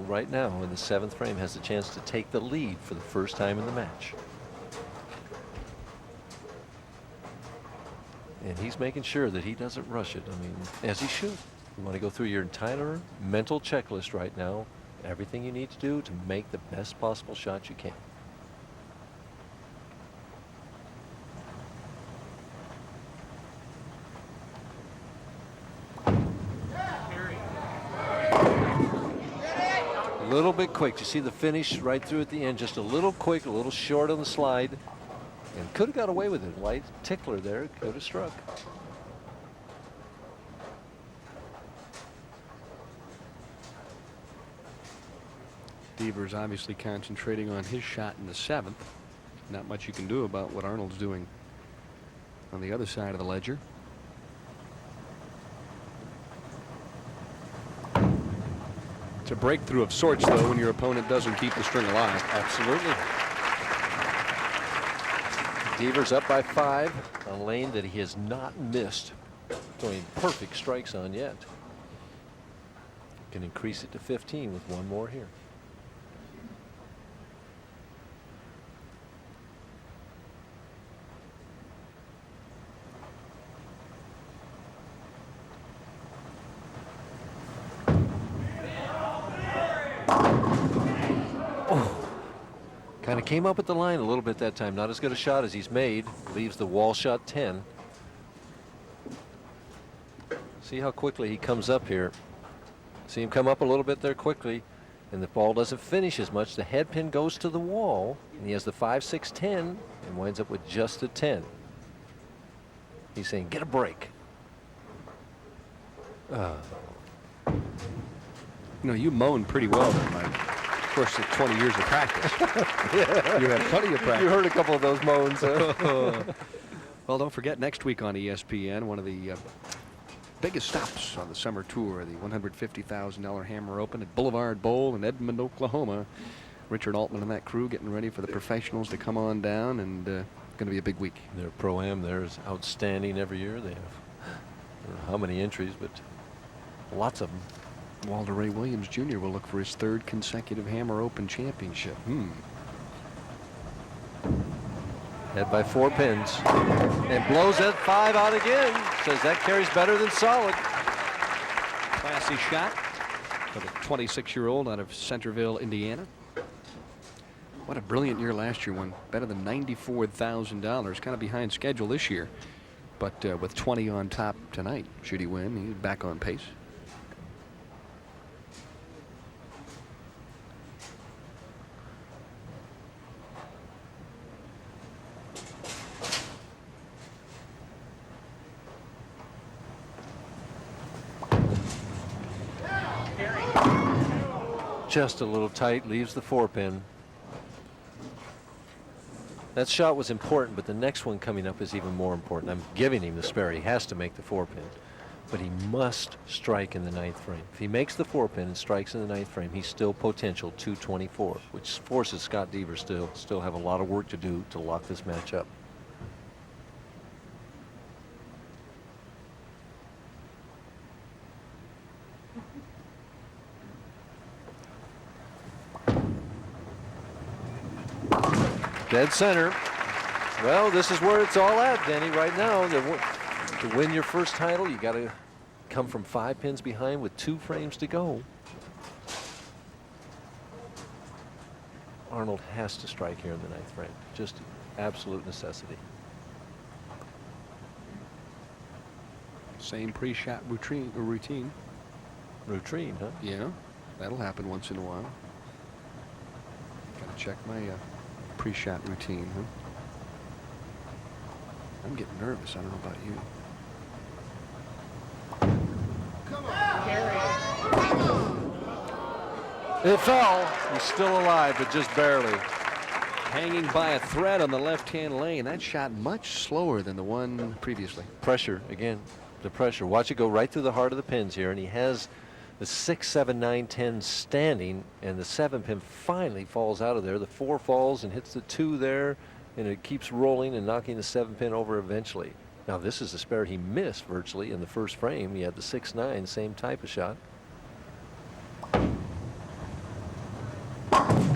Arnold right now in the 7th frame has the chance to take the lead for the first time in the match. And he's making sure that he doesn't rush it. I mean, as he should. You want to go through your entire mental checklist right now. Everything you need to do to make the best possible shot you can. A little bit quick. You see the finish right through at the end. Just a little quick, a little short on the slide. And could have got away with it. White tickler there. Could have struck. Devers obviously concentrating on his shot in the 7th. Not much you can do about what Arnold's doing on the other side of the ledger. It's a breakthrough of sorts, though, when your opponent doesn't keep the string alive. Absolutely. Devers up by 5 on a lane that he has not missed. Throwing perfect strikes on yet. Can increase it to 15 with one more here. Kind of came up at the line a little bit that time. Not as good a shot as he's made. Leaves the wall shot 10. See how quickly he comes up here. See him come up a little bit there quickly. And the ball doesn't finish as much. The head pin goes to the wall. And he has the 5, 6, 10 and winds up with just a 10. He's saying, get a break. You know, you moan pretty well there, Mike. Of course, 20 years of practice. Yeah. You had plenty of practice. You heard a couple of those moans. Well, don't forget, next week on ESPN, one of the biggest stops on the summer tour, the $150,000 Hammer Open at Boulevard Bowl in Edmond, Oklahoma. Richard Altman and that crew getting ready for the professionals to come on down, and going to be a big week. Their Pro-Am there is outstanding every year. They have, I don't know how many entries, but lots of them. Walter Ray Williams Jr. will look for his 3rd consecutive Hammer Open championship. Head by 4 pins. And blows that 5 out again. Says that carries better than solid. Classy shot for the 26-year-old out of Centerville, Indiana. What a brilliant year last year. Won better than $94,000. Kind of behind schedule this year. But with 20 on top tonight, should he win, he's back on pace. Just a little tight, leaves the 4 pin. That shot was important, but the next one coming up is even more important. I'm giving him the spare. He has to make the 4 pin, but he must strike in the 9th frame. If he makes the 4 pin and strikes in the 9th frame, he's still potential 224, which forces Scott Devers still have a lot of work to do to lock this match up. Dead center. Well, this is where it's all at, Denny, right now. To win your first title, you got to come from 5 pins behind with 2 frames to go. Arnold has to strike here in the 9th frame. Just absolute necessity. Same pre-shot routine. Routine, huh? Yeah, that'll happen once in a while. Gotta check my pre-shot routine, huh? I'm getting nervous. I don't know about you. It fell. He's still alive, but just barely. Hanging by a thread on the left-hand lane. That shot much slower than the one previously. Pressure, again, the pressure. Watch it go right through the heart of the pins here, and he has the 6, 7, 9, 10 standing, and the 7 pin finally falls out of there. The 4 falls and hits the 2 there, and it keeps rolling and knocking the 7 pin over eventually. Now this is the spare he missed virtually in the first frame. He had the 6, 9, same type of shot.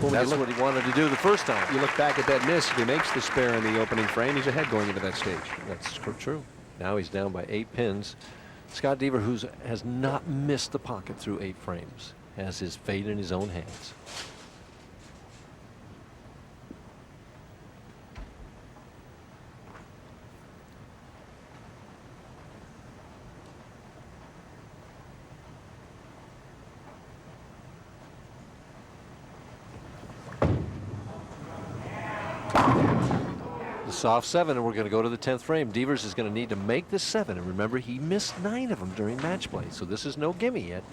That's what he wanted to do the first time. You look back at that miss, if he makes the spare in the opening frame, he's ahead going into that stage. That's true. Now he's down by 8 pins. Scott Devers, who has not missed the pocket through 8 frames, has his fate in his own hands. Soft 7, and we're going to go to the 10th frame. Devers is going to need to make this 7, and remember, he missed 9 of them during match play, so this is no gimme yet,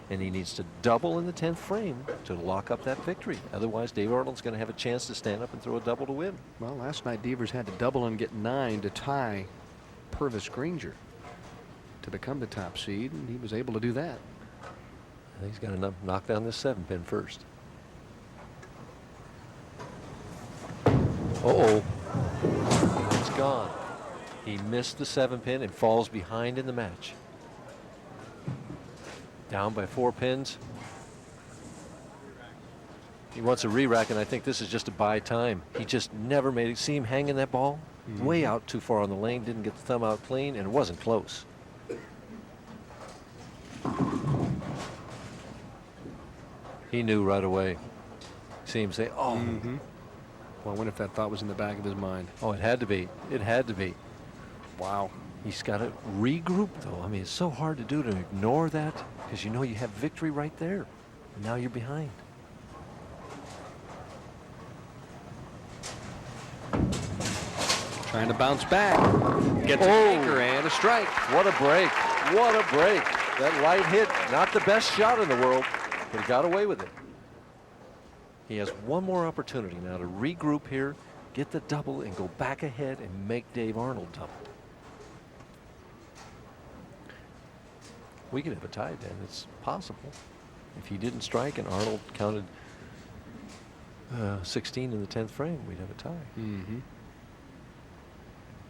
and he needs to double in the 10th frame to lock up that victory. Otherwise, Dave Arnold's going to have a chance to stand up and throw a double to win. Well, last night Devers had to double and get 9 to tie Purvis Granger to become the top seed, and he was able to do that. He's got to knock down this 7 pin first. Uh-oh. It's gone. He missed the 7 pin and falls behind in the match. Down by 4 pins. He wants a re-rack, and I think this is just to buy time. He just never made it. See him hanging that ball? Way out too far on the lane. Didn't get the thumb out clean, and it wasn't close. He knew right away. See him say, oh. Well, I wonder if that thought was in the back of his mind. Oh, it had to be. It had to be. Wow. He's got to regroup, though. I mean, it's so hard to do, to ignore that, because you know you have victory right there. Now you're behind. Trying to bounce back. Gets a anchor and a strike. What a break. What a break. That light hit, not the best shot in the world, but he got away with it. He has one more opportunity now to regroup here, get the double, and go back ahead and make Dave Arnold double. We could have a tie then. It's possible. If he didn't strike and Arnold counted 16 in the 10th frame, we'd have a tie.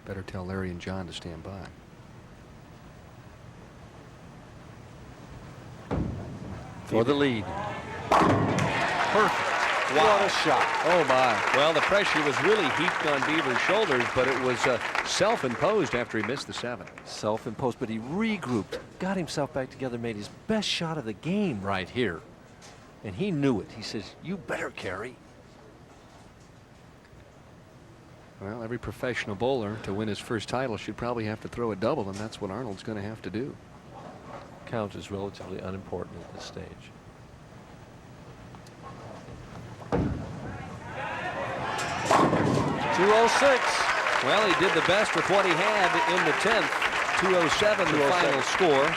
Better tell Larry and John to stand by. For the lead. Perfect. Wow. What a shot. Oh, my. Well, the pressure was really heaped on Beaver's shoulders, but it was self-imposed after he missed the 7. Self-imposed, but he regrouped, got himself back together, made his best shot of the game right here. And he knew it. He says, you better carry. Well, every professional bowler to win his first title should probably have to throw a double, and that's what Arnold's going to have to do. Count is relatively unimportant at this stage. .206. Well, he did the best with what he had in the 10th. 207, the final score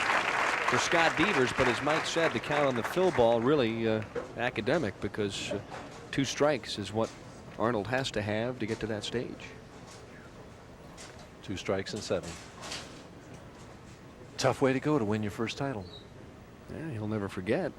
for Scott Devers. But as Mike said, the count on the fill ball really academic, because 2 strikes is what Arnold has to have to get to that stage. 2 strikes and 7. Tough way to go to win your first title. Yeah, he'll never forget.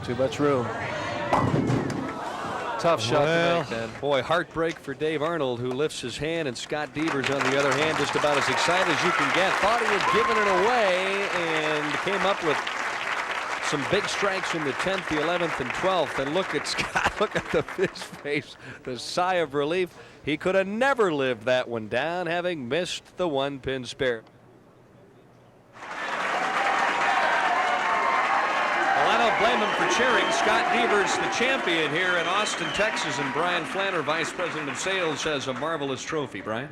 Too much room. Tough shot to make, then. Boy, heartbreak for Dave Arnold, who lifts his hand, and Scott Devers, on the other hand, just about as excited as you can get. Thought he had given it away and came up with some big strikes in the 10th, the 11th, and 12th. And look at Scott. Look at his face, the sigh of relief. He could have never lived that one down, having missed the 1-pin spare. Well, I don't blame him for cheering. Scott Devers, the champion here in Austin, Texas, and Brian Flanner, Vice President of Sales, has a marvelous trophy. Brian?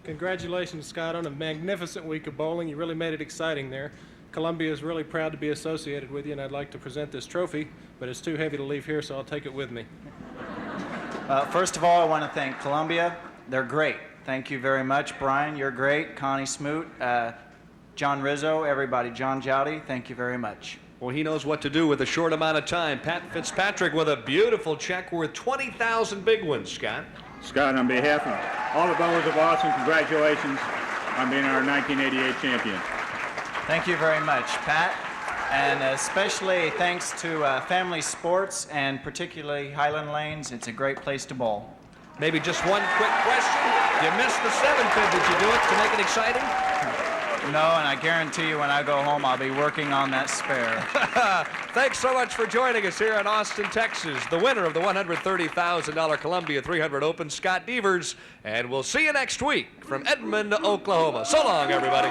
Congratulations, Scott, on a magnificent week of bowling. You really made it exciting there. Columbia is really proud to be associated with you, and I'd like to present this trophy, but it's too heavy to leave here, so I'll take it with me. First of all, I want to thank Columbia. They're great. Thank you very much. Brian, you're great. Connie Smoot, John Rizzo, everybody. John Jowdy, thank you very much. Well, he knows what to do with a short amount of time. Pat Fitzpatrick with a beautiful check worth 20,000 big ones, Scott. Scott, on behalf of all the bowlers of Austin, congratulations on being our 1988 champion. Thank you very much, Pat. And especially thanks to Family Sports and particularly Highland Lanes. It's a great place to bowl. Maybe just one quick question. You missed the 7-pin. Did you do it to make it exciting? No, and I guarantee you when I go home, I'll be working on that spare. Thanks so much for joining us here in Austin, Texas. The winner of the $130,000 Columbia 300 Open, Scott Devers. And we'll see you next week from Edmond, Oklahoma. So long, everybody.